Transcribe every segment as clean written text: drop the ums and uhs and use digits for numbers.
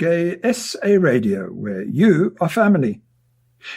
GaySA Radio, where you are family.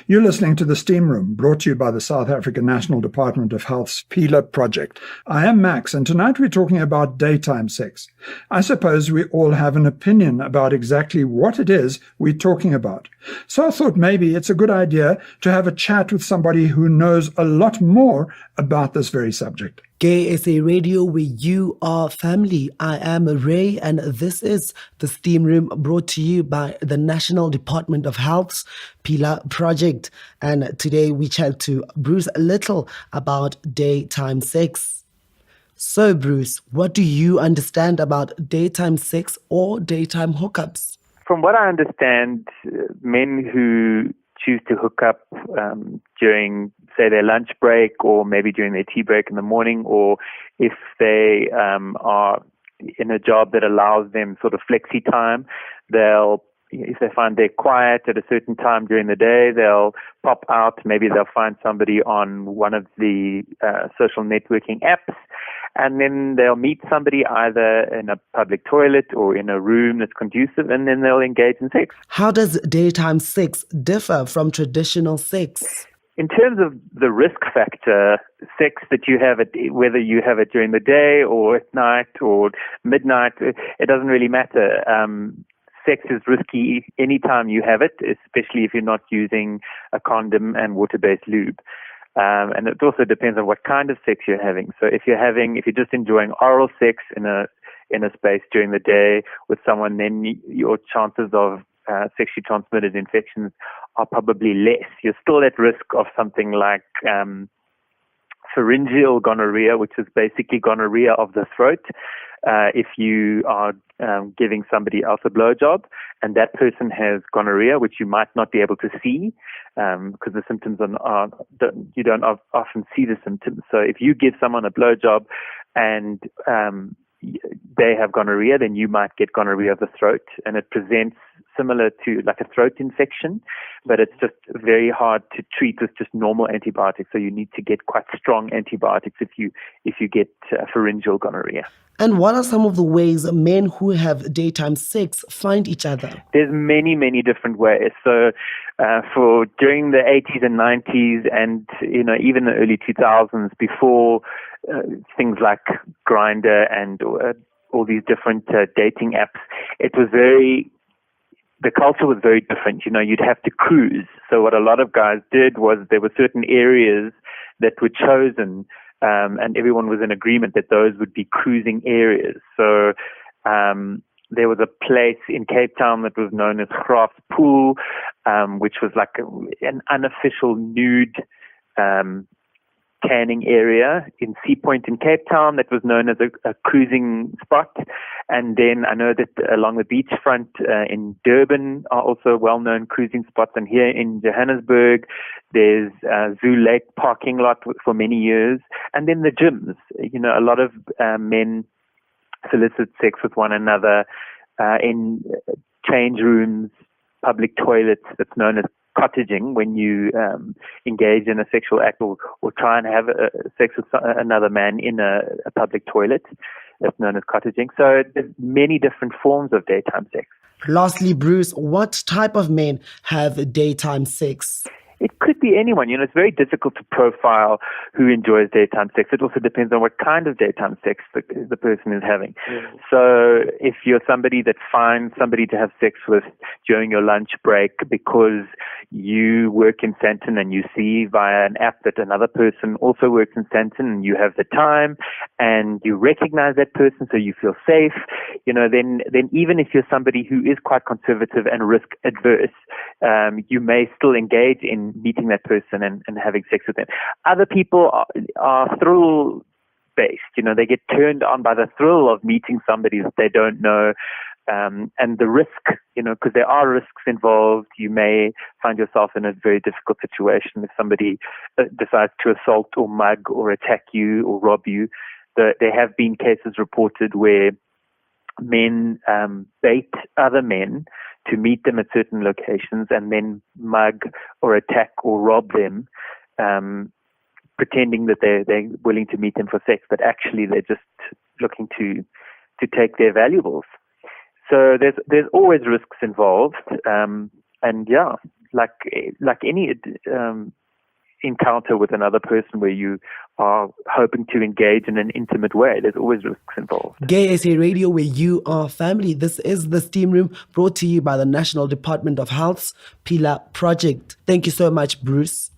You're listening to The Steam Room, brought to you by the South African National Department of Health's Phila project. I am Max, and tonight we're talking about daytime sex. I suppose we all have an opinion about exactly what it is we're talking about. So I thought maybe it's a good idea to have a chat with somebody who knows a lot more about this very subject. GaySA Radio, where you are family. I am Ray, and this is The Steam Room, brought to you by the National Department of Health's Phila project. And today we chat to Bruce Little about daytime sex. So Bruce, what do you understand about daytime sex or daytime hookups? From what I understand, men who choose to hook up during, say, their lunch break, or maybe during their tea break in the morning, or if they are in a job that allows them sort of flexi time, if they find they're quiet at a certain time during the day, they'll pop out. Maybe they'll find somebody on one of the social networking apps, and then they'll meet somebody either in a public toilet or in a room that's conducive, and then they'll engage in sex. How does daytime sex differ from traditional sex? In terms of the risk factor, sex that you have, whether you have it during the day or at night or midnight, it doesn't really matter. Sex is risky anytime you have it, especially if you're not using a condom and water-based lube. And it also depends on what kind of sex you're having. So if you're just enjoying oral sex in a space during the day with someone, then your chances of sexually transmitted infections are probably less. You're still at risk of something like pharyngeal gonorrhea, which is basically gonorrhea of the throat. If you are giving somebody else a blowjob and that person has gonorrhea, which you might not be able to see because the symptoms you don't often see the symptoms. So if you give someone a blowjob and they have gonorrhea, then you might get gonorrhea of the throat, and it presents similar to like a throat infection, but it's just very hard to treat with just normal antibiotics. So you need to get quite strong antibiotics if you get pharyngeal gonorrhea. And what are some of the ways men who have daytime sex find each other? There's many, many different ways. So for during the 80s and 90s and even the early 2000s, before things like Grindr and all these different dating apps, the culture was very different. You'd have to cruise. So what a lot of guys did was there were certain areas that were chosen, and everyone was in agreement that those would be cruising areas. So there was a place in Cape Town that was known as Graaf's Pool, which was like an unofficial nude canning area in Sea Point in Cape Town that was known as a cruising spot. And then I know that along the beachfront in Durban are also well-known cruising spots. And here in Johannesburg, there's Zoo Lake parking lot for many years. And then the gyms. A lot of men solicit sex with one another in change rooms, public toilets, that's known as cottaging, when you engage in a sexual act or try and have sex with another man in a public toilet. That's known as cottaging. So there's many different forms of daytime sex. Lastly, Bruce, what type of men have daytime sex? It could be anyone. It's very difficult to profile who enjoys daytime sex. It also depends on what kind of daytime sex the person is having. Mm. So if you're somebody that finds somebody to have sex with during your lunch break because you work in Sandton and you see via an app that another person also works in Sandton and you have the time and you recognize that person so you feel safe, then even if you're somebody who is quite conservative and risk adverse, you may still engage in meeting that person and having sex with them. Other people are thrill-based. They get turned on by the thrill of meeting somebody that they don't know. And the risk, because there are risks involved. You may find yourself in a very difficult situation if somebody decides to assault or mug or attack you or rob you. There have been cases reported where men bait other men to meet them at certain locations and then mug or attack or rob them, pretending that they're willing to meet them for sex, but actually they're just looking to take their valuables. So there's always risks involved, and yeah, like any encounter with another person where you are hoping to engage in an intimate way, there's always risks involved. GaySA Radio, where you are family. This is the Steam Room, brought to you by the National Department of Health's Phila project. Thank you so much, Bruce.